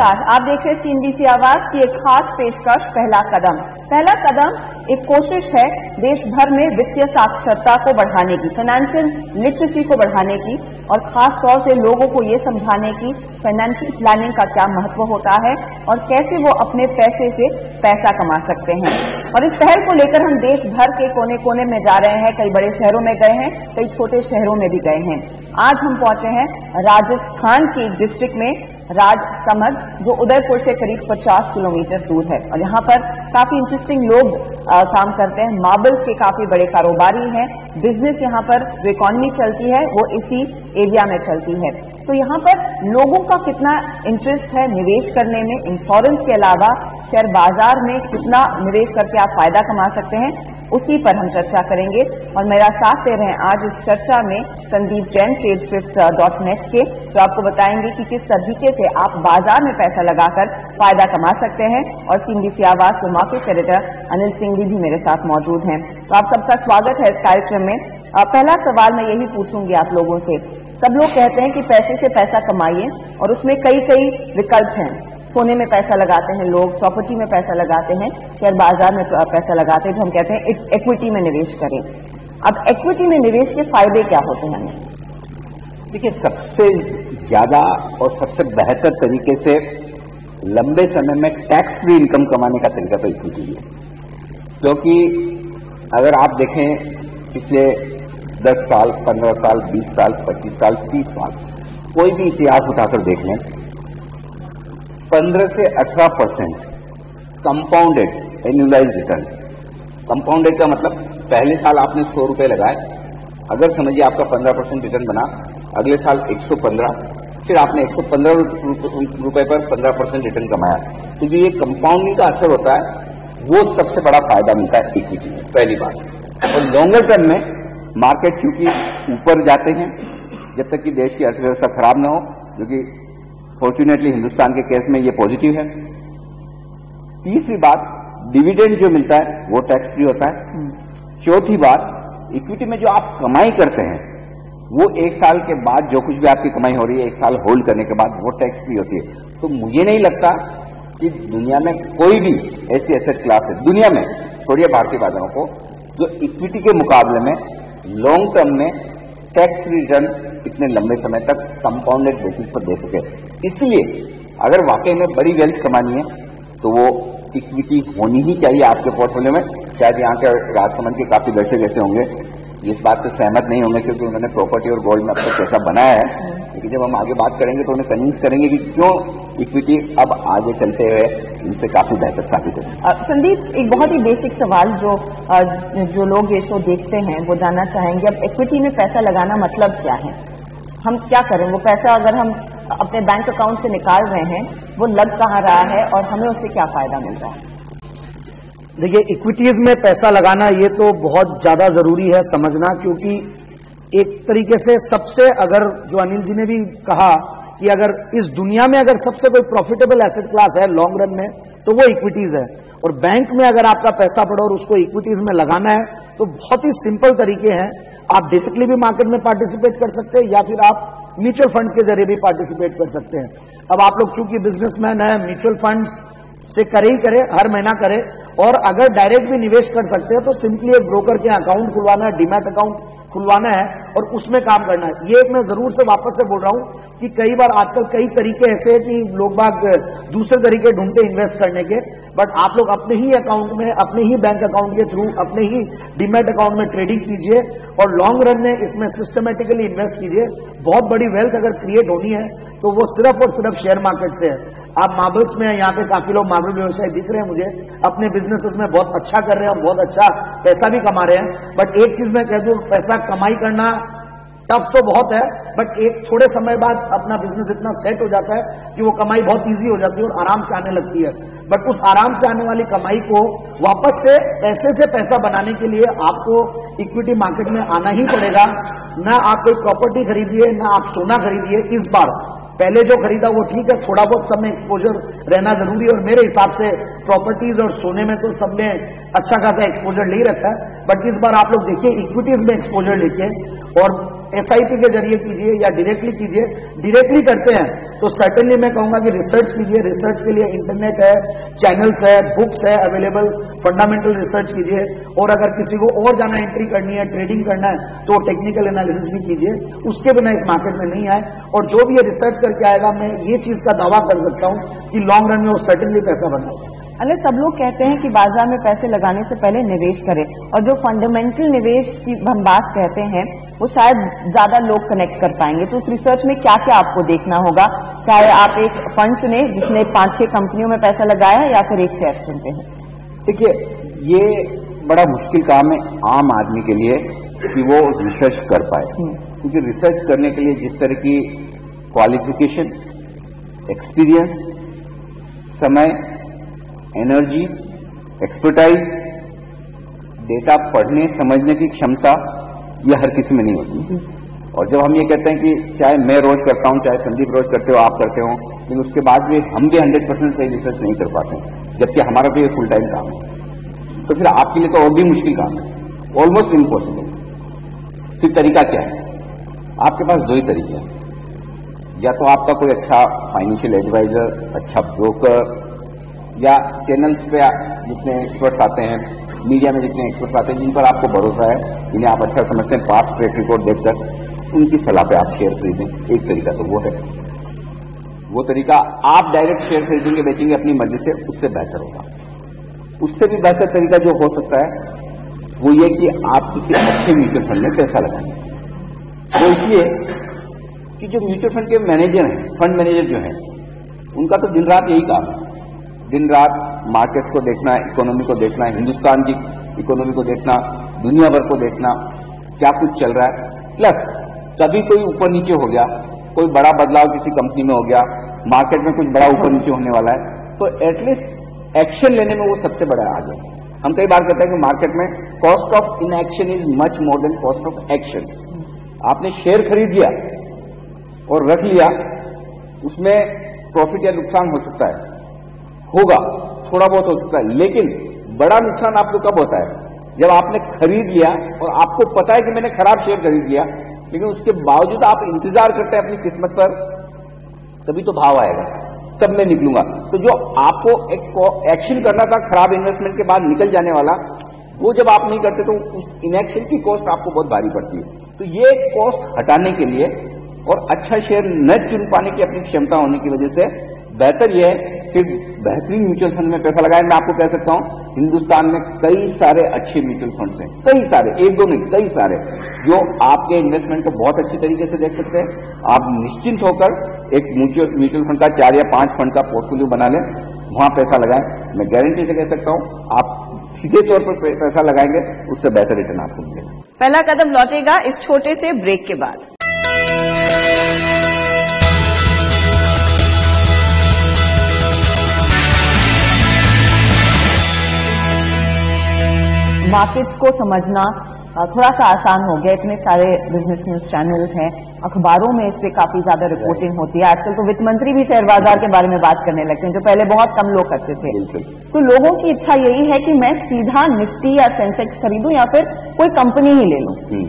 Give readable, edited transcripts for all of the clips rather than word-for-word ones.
नमस्कार, आप देख रहे हैं CNBC आवाज की एक खास पेशकश पहला कदम। पहला कदम एक कोशिश है देश भर में वित्तीय साक्षरता को बढ़ाने की, फाइनेंशियल लिटरेसी को बढ़ाने की, और खास तौर से लोगों को ये समझाने की फाइनेंशियल प्लानिंग का क्या महत्व होता है और कैसे वो अपने पैसे से पैसा कमा सकते हैं। और इस पहल को लेकर हम देश भर के कोने कोने में जा रहे हैं। कई बड़े शहरों में गए हैं, कई छोटे शहरों में भी गए हैं। आज हम पहुंचे हैं राजस्थान के एक डिस्ट्रिक्ट में, राजसमंद, जो उदयपुर से करीब 50 किलोमीटर दूर है। और यहाँ पर काफी इंटरेस्टिंग लोग काम करते हैं। मार्बल के काफी बड़े कारोबारी हैं। बिजनेस यहाँ पर जो इकोनॉमी चलती है वो इसी एरिया में चलती है। तो यहाँ पर लोगों का कितना इंटरेस्ट है निवेश करने में, इंश्योरेंस के अलावा शेयर बाजार में कितना निवेश करके आप फायदा कमा सकते हैं, उसी पर हम चर्चा करेंगे। और मेरा साथ दे रहे हैं आज इस चर्चा में संदीप जैन, tradeswift.net के, जो आपको बताएंगे कि किस तरीके से आप बाजार में पैसा लगाकर फायदा कमा सकते हैं। और CNBC आवाज के मार्केट एडिटर अनिल सिंह भी मेरे साथ मौजूद हैं। तो आप सबका स्वागत है इस कार्यक्रम में। पहला सवाल मैं यही पूछूंगी आप लोगों से। सब लोग कहते हैं कि पैसे से पैसा कमाइए, और उसमें कई कई विकल्प हैं। सोने में पैसा लगाते हैं लोग, प्रॉपर्टी में पैसा लगाते हैं, शेयर बाजार में पैसा लगाते हैं, जो हम कहते हैं इक्विटी में निवेश करें। अब इक्विटी में निवेश के फायदे क्या होते हैं हमें? देखिए, सबसे ज्यादा और सबसे बेहतर तरीके से लंबे समय में टैक्स फ्री इनकम कमाने का तरीका तो इक्विटी है। क्योंकि अगर आप देखें पिछले 10 साल, 15 साल, 20 साल, 25 साल, 30 साल, कोई भी इतिहास उठाकर देख लें, 15 से 18% कंपाउंडेड एनुअलाइज रिटर्न। कंपाउंडेड का मतलब पहले साल आपने 100 रुपए लगाए, अगर समझिए आपका 15% रिटर्न बना, अगले साल 115, फिर आपने 115 रुपए पर 15% रिटर्न कमाया। तो जो ये कंपाउंडिंग का असर होता है वो सबसे बड़ा फायदा मिलता है इक्विटी में, पहली बात। और लॉन्गर टर्म में मार्केट क्योंकि ऊपर जाते हैं जब तक कि देश की अर्थव्यवस्था खराब न हो, जो कि फॉर्चुनेटली हिंदुस्तान के केस में ये पॉजिटिव है। तीसरी बात, डिविडेंड जो मिलता है वो टैक्स फ्री होता है। चौथी बात, इक्विटी में जो आप कमाई करते हैं वो एक साल के बाद जो कुछ भी आपकी कमाई हो रही है, एक साल होल्ड करने के बाद वो टैक्स फ्री होती है। तो मुझे नहीं लगता कि दुनिया में कोई भी ऐसी एसेट क्लास है, दुनिया में छोड़िए भारतीय बाजारों को, जो इक्विटी के मुकाबले में लॉन्ग टर्म में टैक्स फ्री रिटर्न इतने लंबे समय तक कंपाउंडेड बेसिस पर दे सके। इसलिए अगर वाकई में बड़ी वेल्थ कमानी है तो वो इक्विटी होनी ही चाहिए आपके पोर्टफोलियो में। शायद यहाँ के राजसमंद के काफी दर्शक ऐसे होंगे इस बात से सहमत नहीं होंगे, क्योंकि उन्होंने प्रॉपर्टी और गोल्ड में अब तक पैसा बनाया है। लेकिन जब हम आगे बात करेंगे तो उन्हें कन्विंस करेंगे कि क्यों इक्विटी अब आगे चलते हुए इनसे काफी बेहतर साबित है। संदीप, एक बहुत ही बेसिक सवाल जो लोग ये शो देखते हैं वो जानना चाहेंगे, अब इक्विटी में पैसा लगाना मतलब क्या है? हम क्या करें? वो पैसा अगर हम अपने बैंक अकाउंट से निकाल रहे हैं, वो लग कहाँ रहा है और हमें उससे क्या फायदा मिल रहा है? देखिए, इक्विटीज में पैसा लगाना ये तो बहुत ज्यादा जरूरी है समझना, क्योंकि एक तरीके से सबसे, अगर जो अनिल जी ने भी कहा कि अगर इस दुनिया में अगर सबसे कोई प्रॉफिटेबल एसेट क्लास है लॉन्ग रन में तो वो इक्विटीज है। और बैंक में अगर आपका पैसा पड़ा और उसको इक्विटीज में लगाना है तो बहुत ही सिंपल तरीके हैं। आप डायरेक्टली भी मार्केट में पार्टिसिपेट कर सकते हैं या फिर आप म्यूचुअल फंड्स के जरिए भी पार्टिसिपेट कर सकते हैं। अब आप लोग चूंकि बिजनेसमैन है, म्यूचुअल फंड्स से करे ही करे, हर महीना करे, और अगर डायरेक्ट भी निवेश कर सकते हैं तो सिंपली एक ब्रोकर के अकाउंट खुलवाना है, डीमैट अकाउंट खुलवाना है और उसमें काम करना है। ये एक मैं जरूर से वापस से बोल रहा हूं कि कई बार आजकल कई तरीके ऐसे हैं कि लोग बाग दूसरे तरीके ढूंढते इन्वेस्ट करने के, बट आप लोग अपने ही अकाउंट में, अपने ही बैंक अकाउंट के थ्रू, अपने ही डीमैट अकाउंट में ट्रेडिंग कीजिए और लॉन्ग रन में इसमें सिस्टमेटिकली इन्वेस्ट कीजिए। बहुत बड़ी वेल्थ अगर क्रिएट होनी है तो वो सिर्फ और सिर्फ शेयर मार्केट से है। आप मार्बल्स में, यहाँ पे काफी लोग मार्बल व्यवसाय दिख रहे हैं मुझे, अपने बिजनेसेस में बहुत अच्छा कर रहे हैं और बहुत अच्छा पैसा भी कमा रहे हैं। बट एक चीज मैं कह दूं, पैसा कमाई करना टफ तो बहुत है, बट एक थोड़े समय बाद अपना बिजनेस इतना सेट हो जाता है कि वो कमाई बहुत इजी हो जाती है और आराम से आने लगती है। बट उस आराम से आने वाली कमाई को वापस से पैसे से पैसा बनाने के लिए आपको इक्विटी मार्केट में आना ही पड़ेगा। ना आप कोई प्रॉपर्टी खरीदिए, ना आप सोना खरीदिए इस बार। पहले जो खरीदा वो ठीक है, थोड़ा बहुत सब में एक्सपोजर रहना जरूरी है और मेरे हिसाब से प्रॉपर्टीज और सोने में तो सबने अच्छा खासा एक्सपोजर ले रखा है। बट इस बार आप लोग देखिए इक्विटीज में एक्सपोजर लेके और SIP के जरिए कीजिए या डायरेक्टली कीजिए। डायरेक्टली करते हैं तो सर्टेनली मैं कहूंगा कि रिसर्च कीजिए। रिसर्च के लिए इंटरनेट है, चैनल्स है, बुक्स है अवेलेबल, फंडामेंटल रिसर्च कीजिए। और अगर किसी को और जाना एंट्री करनी है, ट्रेडिंग करना है, तो टेक्निकल एनालिसिस भी कीजिए। उसके बिना इस मार्केट में नहीं आए। और जो भी ये रिसर्च करके आएगा, मैं ये चीज का दावा कर सकता हूं कि लॉन्ग रन में वो सर्टेनली पैसा बनाएगा। अनिल, सब लोग कहते हैं कि बाजार में पैसे लगाने से पहले निवेश करें, और जो फंडामेंटल निवेश की हम बात कहते हैं वो शायद ज्यादा लोग कनेक्ट कर पाएंगे। तो उस रिसर्च में क्या क्या आपको देखना होगा, चाहे आप एक फंड चुने जिसने 5-6 कंपनियों में पैसा लगाया या फिर एक शेयर चुनते हैं? देखिए, ये बड़ा मुश्किल काम है आम आदमी के लिए कि वो रिसर्च कर पाए, क्योंकि रिसर्च करने के लिए जिस तरह की क्वालिफिकेशन, एक्सपीरियंस, समय, एनर्जी, एक्सपर्टाइज, डेटा पढ़ने समझने की क्षमता, ये हर किसी में नहीं होती। और जब हम ये कहते हैं कि चाहे मैं रोज करता हूं, चाहे संदीप रोज करते हो, आप करते हो, लेकिन उसके बाद भी हम भी 100% सही रिसर्च नहीं कर पाते, जबकि हमारा तो ये फुल टाइम काम है, तो फिर आपके लिए तो और भी मुश्किल काम है, ऑलमोस्ट इम्पॉसिबल। फिर तरीका क्या है? आपके पास 2 ही तरीके हैं। या तो आपका कोई अच्छा फाइनेंशियल एडवाइजर, अच्छा ब्रोकर, या चैनल्स पे जितने एक्सपर्ट्स आते हैं, मीडिया में जितने एक्सपर्ट्स आते हैं, जिन पर आपको भरोसा है, जिन्हें आप अच्छा समझते हैं, पास्ट ट्रैक रिकॉर्ड देखकर उनकी सलाह पे आप शेयर खरीदें। एक तरीका तो वो है। वो तरीका आप डायरेक्ट शेयर खरीदेंगे, बेचेंगे अपनी मर्जी से, उससे बेहतर होगा। उससे भी बेहतर तरीका जो हो सकता है वो ये कि आप किसी अच्छे म्यूचुअल फंड में पैसा लगाएं। वो इसलिए कि जो म्यूचुअल फंड के मैनेजर हैं, फंड मैनेजर जो हैं, उनका तो दिन रात यही काम है। दिन रात मार्केट्स को देखना, इकोनॉमी को देखना, हिंदुस्तान की इकोनॉमी को देखना, दुनिया भर को देखना, क्या कुछ चल रहा है। प्लस कभी कोई ऊपर नीचे हो गया, कोई बड़ा बदलाव किसी कंपनी में हो गया, मार्केट में कुछ बड़ा ऊपर नीचे होने वाला है, तो एटलीस्ट एक्शन लेने में वो सबसे बड़ा आगे। हम कई बार कहते हैं कि मार्केट में cost of inaction is much more than cost of action. आपने शेयर खरीद लिया और रख लिया, उसमें प्रॉफिट या नुकसान हो सकता है, होगा, थोड़ा बहुत हो सकता है, लेकिन बड़ा नुकसान आपको कब होता है? जब आपने खरीद लिया और आपको पता है कि मैंने खराब शेयर खरीद लिया, लेकिन उसके बावजूद आप इंतजार करते हैं अपनी किस्मत पर, तभी तो भाव आएगा, तब मैं निकलूंगा। तो जो आपको एक एक्शन करना था खराब इन्वेस्टमेंट के बाद निकल जाने वाला, वो जब आप नहीं करते तो उस इनएक्शन की कॉस्ट आपको बहुत भारी पड़ती है। तो ये कॉस्ट हटाने के लिए और अच्छा शेयर न चुन पाने की अपनी क्षमता होने की वजह से बेहतर यह है कि बेहतरीन म्यूचुअल फंड में पैसा लगाएं। मैं आपको कह सकता हूं, हिंदुस्तान में कई सारे अच्छे म्यूचुअल फंड्स हैं, कई सारे, एक दो नहीं, कई सारे, जो आपके इन्वेस्टमेंट को बहुत अच्छी तरीके से देख सकते हैं। आप निश्चिंत होकर एक म्यूचुअल फंड का 4 या 5 फंड का पोर्टफोलियो बना लें, वहां पैसा लगाएं। मैं गारंटी से कह सकता हूं, आप सीधे तौर पर पैसा लगाएंगे, उससे बेहतर रिटर्न आपको मिलेगा। पहला कदम लौटेगा इस छोटे से ब्रेक के बाद। मार्केट्स को समझना थोड़ा सा आसान हो गया। इतने सारे बिजनेस न्यूज चैनल्स हैं, अखबारों में इस पे काफी ज्यादा रिपोर्टिंग होती है। आजकल तो वित्त मंत्री भी शेयर बाजार के बारे में बात करने लगते हैं, जो पहले बहुत कम लोग करते थे। तो लोगों की इच्छा यही है कि मैं सीधा निफ्टी या सेंसेक्स खरीदूं या फिर कोई कंपनी ही ले लूं।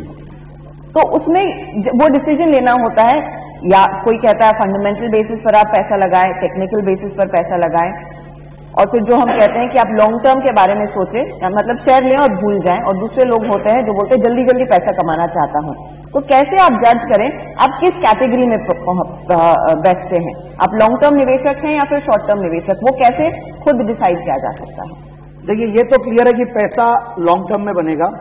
तो उसमें वो डिसीजन लेना होता है, या कोई कहता है फंडामेंटल बेसिस पर आप पैसा लगाएं, टेक्निकल बेसिस पर पैसा लगाएं, और फिर जो हम कहते हैं कि आप लॉन्ग टर्म के बारे में सोचें, मतलब शेयर लें और भूल जाएं। और दूसरे लोग होते हैं जो बोलते हैं जल्दी जल्दी पैसा कमाना चाहता हूं। तो कैसे आप जज करें आप किस कैटेगरी में बैठते हैं? आप लॉन्ग टर्म निवेशक हैं या फिर शॉर्ट टर्म निवेशक? वो कैसे खुद डिसाइड किया जा सकता है? देखिए, ये तो क्लियर है कि पैसा लॉन्ग टर्म में बनेगा,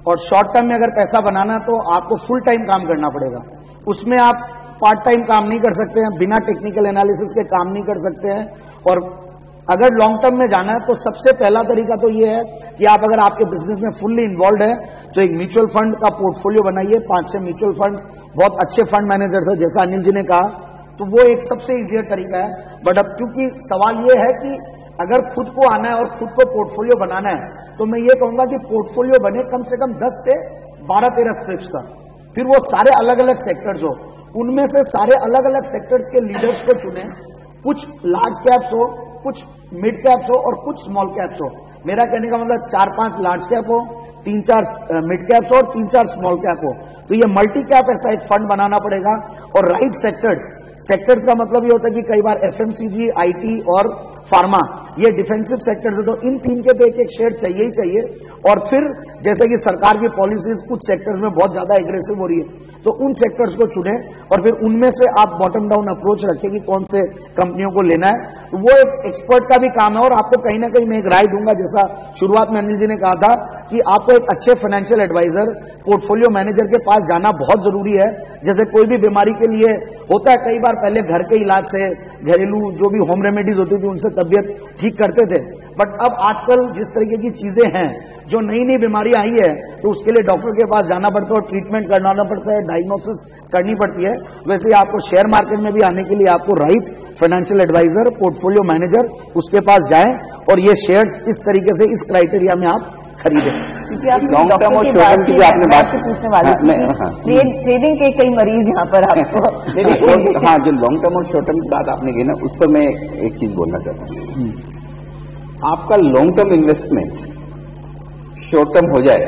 और शॉर्ट टर्म में अगर पैसा बनाना तो आपको फुल टाइम काम करना पड़ेगा। उसमें आप पार्ट टाइम काम नहीं कर सकते हैं, बिना टेक्निकल एनालिसिस के काम नहीं कर सकते हैं। और अगर लॉन्ग टर्म में जाना है तो सबसे पहला तरीका तो ये है कि आप अगर आपके बिजनेस में फुल्ली इन्वॉल्व है तो एक म्यूचुअल फंड का पोर्टफोलियो बनाइए। 5-6 म्यूचुअल फंड, बहुत अच्छे फंड मैनेजर्स है, जैसा अनिल जी ने कहा, तो वो एक सबसे इजियर तरीका है। बट अब क्योंकि सवाल ये है कि अगर खुद को आना है और खुद को पोर्टफोलियो बनाना है, तो मैं ये कहूंगा कि पोर्टफोलियो बने कम से कम 10 से 12-13 स्क्रिप्ट्स का, फिर वो सारे अलग अलग सेक्टर्स हो, उनमें से सारे अलग अलग सेक्टर्स के लीडर्स को चुने। कुछ लार्ज कैप्स हो, कुछ मिड कैप्स हो और कुछ स्मॉल कैप्स हो। मेरा कहने का मतलब 4-5 लार्ज कैप हो, 3-4 मिड कैप्स हो और 3-4 स्मॉल कैप हो। तो ये मल्टी कैप ऐसा एक फंड बनाना पड़ेगा और राइट सेक्टर्स का मतलब ये होता है कि कई बार एफएमसीजी, आईटी और फार्मा ये डिफेंसिव सेक्टर्स है, तो इन 3 के पे एक शेयर चाहिए ही चाहिए। और फिर जैसे कि सरकार की पॉलिसीज कुछ सेक्टर्स में बहुत ज्यादा एग्रेसिव हो रही है, तो उन सेक्टर्स को चुने और फिर उनमें से आप बॉटम डाउन अप्रोच रखें कि कौन से कंपनियों को लेना है। तो वो एक एक्सपर्ट का भी काम है और आपको कहीं ना कहीं मैं एक राय दूंगा, जैसा शुरुआत में अनिल जी ने कहा था कि आपको एक अच्छे फाइनेंशियल एडवाइजर, पोर्टफोलियो मैनेजर के पास जाना बहुत जरूरी है। जैसे कोई भी बीमारी के लिए होता है, कई बार पहले घर के इलाज से, घरेलू जो भी होम रेमेडीज होती थी उनसे तबियत ठीक करते थे, बट अब आजकल जिस तरीके की चीजें हैं, जो नई नई बीमारी आई है, तो उसके लिए डॉक्टर के पास जाना पड़ता है और ट्रीटमेंट करवाना पड़ता है, डायग्नोसिस करनी पड़ती है। वैसे ही आपको शेयर मार्केट में भी आने के लिए आपको right financial advisor, portfolio manager, उसके पास जाएं और ये शेयर्स इस तरीके से इस क्राइटेरिया में आप खरीदें। क्योंकि आप लॉन्ग टर्म और शॉर्ट टर्म की भी आपने बात पूछने वाली थी, ट्रेडिंग के कई मरीज यहाँ पर आपको हाँ, जो लॉन्ग टर्म और शॉर्ट टर्म की बात आपने की ना, उस पर मैं एक चीज बोलना चाहता हूँ। आपका long term investment short term हो जाए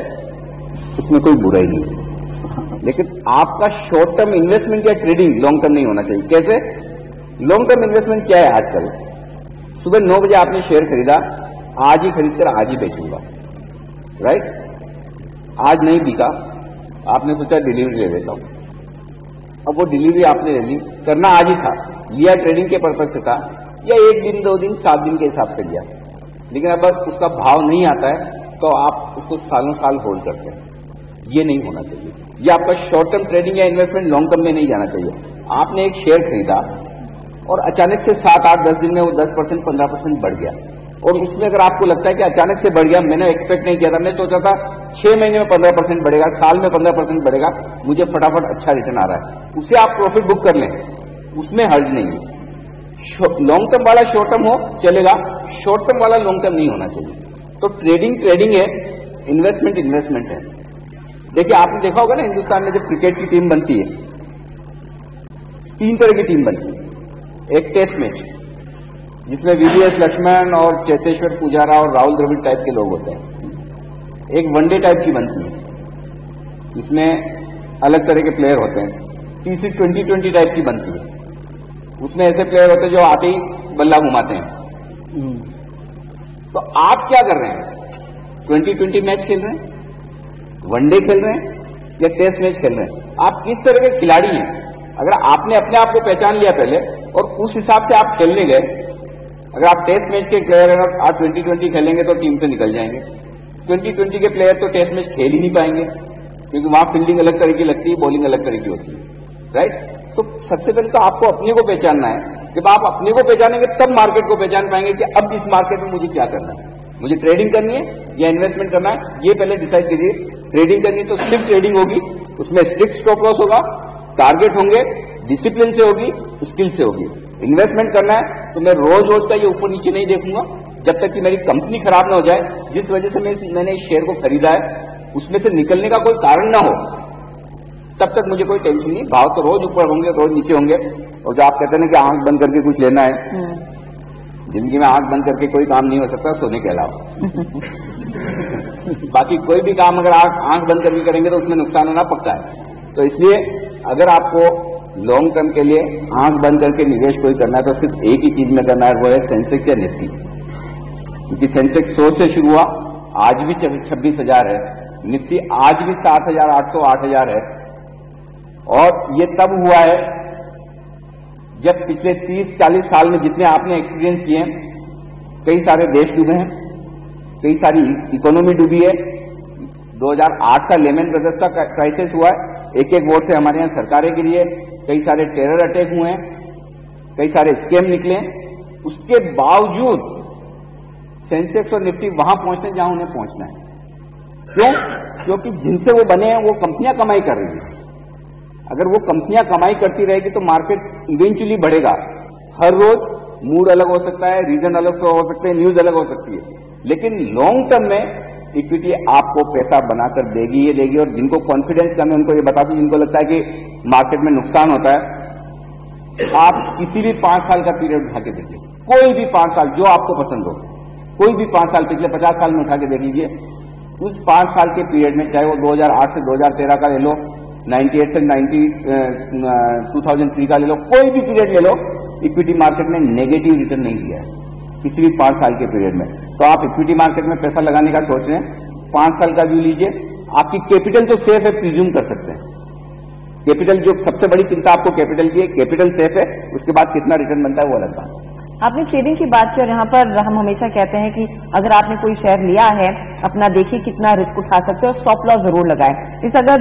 उसमें कोई बुराई नहीं है, लेकिन आपका शॉर्ट टर्म इन्वेस्टमेंट या ट्रेडिंग लॉन्ग टर्म नहीं होना चाहिए। कैसे? लॉन्ग टर्म इन्वेस्टमेंट क्या है? आजकल सुबह 9 बजे आपने शेयर खरीदा, आज ही खरीदकर आज ही बेचूंगा, राइट? आज नहीं बिका, आपने सोचा डिलीवरी ले लेता हूं। अब वो डिलीवरी आपने ले ली, करना आज ही था, लिया ट्रेडिंग के पर्पज से था, या 1 दिन 2 दिन 7 दिन के हिसाब से लिया, लेकिन अब उसका भाव नहीं आता है तो आप उसको सालों साल होल्ड करते हैं। ये नहीं होना चाहिए। ये आपका शॉर्ट टर्म ट्रेडिंग या इन्वेस्टमेंट लॉन्ग टर्म में नहीं जाना चाहिए। आपने एक शेयर खरीदा और अचानक से 7, 8, 10 दिन में वो 10%, 15% बढ़ गया, और उसमें अगर आपको लगता है कि अचानक से बढ़ गया, मैंने एक्सपेक्ट नहीं किया था, मैंने सोचा था 6 महीने में 15% बढ़ेगा, साल में 15% बढ़ेगा, मुझे फटाफट अच्छा रिटर्न आ रहा है, उसे आप प्रॉफिट बुक कर लें, उसमें हर्ज नहीं है। लॉन्ग टर्म वाला शॉर्ट टर्म हो चलेगा, शॉर्ट टर्म वाला लॉन्ग टर्म नहीं होना चाहिए। तो ट्रेडिंग है, इन्वेस्टमेंट है। देखिए, आपने देखा होगा ना, हिंदुस्तान में जब क्रिकेट की टीम बनती है, 3 तरह की टीम बनती है। एक टेस्ट मैच जिसमें वीवीएस लक्ष्मण और चेतेश्वर पुजारा और राहुल द्रविड़ टाइप के लोग होते हैं। एक वनडे टाइप की बनती है जिसमें अलग तरह के प्लेयर होते हैं। तीसरी T20 टाइप की बनती है, उसमें ऐसे प्लेयर होते हैं जो आते ही बल्ला घुमाते हैं। तो आप क्या कर रहे हैं? 2020 मैच खेल रहे हैं, वनडे खेल रहे हैं, या टेस्ट मैच खेल रहे हैं? आप किस तरह के खिलाड़ी हैं? अगर आपने अपने आप को पहचान लिया पहले और उस हिसाब से आप खेलने गए, अगर आप टेस्ट मैच के प्लेयर हैं और आप 2020 खेलेंगे तो टीम से निकल जाएंगे। 2020 के प्लेयर तो टेस्ट मैच खेल ही नहीं पाएंगे, क्योंकि वहां फील्डिंग अलग तरह की लगती है, बॉलिंग अलग तरह की होती है, राइट? तो सबसे पहले तो आपको अपने को पहचानना है। जब आप अपने को पहचानेंगे तब मार्केट को पहचान पाएंगे कि अब इस मार्केट में मुझे क्या करना है, मुझे ट्रेडिंग करनी है या इन्वेस्टमेंट करना है, ये पहले डिसाइड कीजिए। ट्रेडिंग करनी है तो सिर्फ ट्रेडिंग होगी, उसमें स्ट्रिक्ट स्टॉप लॉस होगा, टारगेट होंगे, डिसिप्लिन से होगी, स्किल से होगी। इन्वेस्टमेंट करना है तो मैं रोज का ये ऊपर नीचे नहीं देखूंगा जब तक कि मेरी कंपनी खराब ना हो जाए, जिस वजह से मैंने इस शेयर को खरीदा है उसमें से निकलने का कोई कारण ना हो, तब तक मुझे कोई टेंशन नहीं। भाव तो रोज ऊपर होंगे, रोज नीचे होंगे। और जो आप कहते हैं ना कि आंख बंद करके कुछ लेना है, जिंदगी में आंख बंद करके कोई काम नहीं हो सकता सोने के अलावा। बाकी कोई भी काम अगर आप आंख बंद करके करेंगे तो उसमें नुकसान होना पक्का है। तो इसलिए अगर आपको लॉन्ग टर्म के लिए आंख बंद करके निवेश कोई करना है तो सिर्फ एक ही चीज में करना है, वो है सेंसेक्स या निफ्टी। क्योंकि सेंसेक्स 100 से शुरू हुआ, आज भी 26,000 है, निफ्टी आज भी 7,800, 8,000 है। और ये तब हुआ है जब पिछले 30-40 साल में जितने आपने एक्सपीरियंस किए हैं, कई सारे देश डूबे हैं, कई सारी इकोनॉमी डूबी है। 2008 का लेमन ब्रदर्स का क्राइसिस हुआ है, एक एक वोट से हमारे यहां सरकारें गिरी है, कई सारे टेरर अटैक हुए हैं, कई सारे स्कैम निकले हैं। उसके बावजूद सेंसेक्स और निफ्टी वहां पहुंचते जहां उन्हें पहुंचना है। क्यों? क्योंकि जिनसे वो बने हैं वो कंपनियां कमाई कर रही हैं। अगर वो कंपनियां कमाई करती रहेगी तो मार्केट इवेंचुअली बढ़ेगा। हर रोज मूड अलग हो सकता है, रीजन अलग हो सकते हैं, न्यूज अलग हो सकती है, लेकिन लॉन्ग टर्म में इक्विटी आपको पैसा बनाकर देगी, ये देगी। और जिनको कॉन्फिडेंस कम है उनको ये बता दूं, जिनको लगता है कि मार्केट में नुकसान होता है, आप किसी भी 5 साल का पीरियड उठा के देखिए, कोई भी 5 साल जो आपको पसंद हो, कोई भी 5 साल पिछले 50 साल में उठा के देख लीजिए, उस 5 साल के पीरियड में, चाहे वो 2008 से 2013 का ले लो, 98 से 2003 का ले लो, कोई भी पीरियड ले लो, इक्विटी मार्केट ने नेगेटिव रिटर्न नहीं दिया है किसी भी 5 साल के पीरियड में। तो आप इक्विटी मार्केट में पैसा लगाने का सोच रहे हैं, 5 साल का व्यू लीजिए, आपकी कैपिटल तो सेफ है, प्रिज्यूम कर सकते हैं। कैपिटल, जो सबसे बड़ी चिंता आपको कैपिटल की है, कैपिटल सेफ है, उसके बाद कितना रिटर्न बनता है वो अलग बात। आपने ट्रेडिंग की बात की और यहाँ पर हम हमेशा कहते हैं कि अगर आपने कोई शेयर लिया है, अपना देखिए कितना रिस्क उठा सकते हैं और स्टॉप लॉस जरूर लगाएं। इस अगर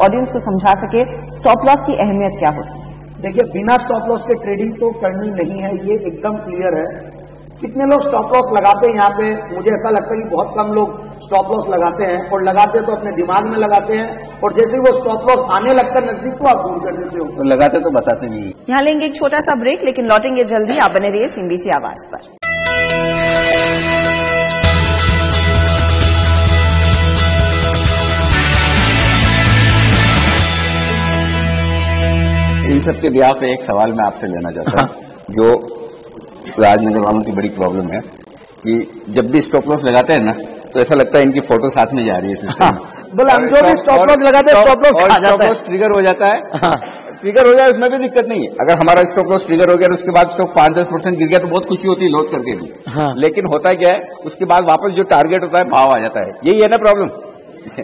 ऑडियंस को समझा सके स्टॉप लॉस की अहमियत क्या होती है? देखिए, बिना स्टॉप लॉस के ट्रेडिंग तो करनी नहीं है, ये एकदम क्लियर है। कितने लोग स्टॉप लॉस लगाते हैं यहाँ पे? मुझे ऐसा लगता है कि बहुत कम लोग स्टॉप लॉस लगाते हैं, और लगाते तो अपने दिमाग में लगाते हैं, और जैसे ही वो स्टॉप लॉस आने लगता है नजदीक तो आप दूर कर देते हो। तो लगाते तो बताते नहीं। यहाँ लेंगे एक छोटा सा ब्रेक, लेकिन लौटेंगे जल्दी। आप बने रहिए सीएनबीसी आवाज पर। इन सबके ब्याह पे एक सवाल मैं आपसे लेना चाहता हूँ, जो राजनगर वालों की बड़ी प्रॉब्लम है कि जब भी स्टॉप लॉस लगाते हैं ना, तो ऐसा लगता है इनकी फोटो साथ में जा रही है सिस्टम। बोले हम जो भी स्टॉप लॉस लगाते हैं स्टॉप लॉस खा जाता है, ट्रिगर हो जाता है। ट्रिगर हो जाए उसमें भी दिक्कत नहीं है। अगर हमारा स्टॉप लॉस ट्रिगर हो गया और उसके बाद स्टॉक 5-10% गिर गया तो बहुत खुशी होती है लॉस करके भी। लेकिन होता क्या है, उसके बाद वापस जो टारगेट होता है भाव आ जाता है। यही है ना प्रॉब्लम।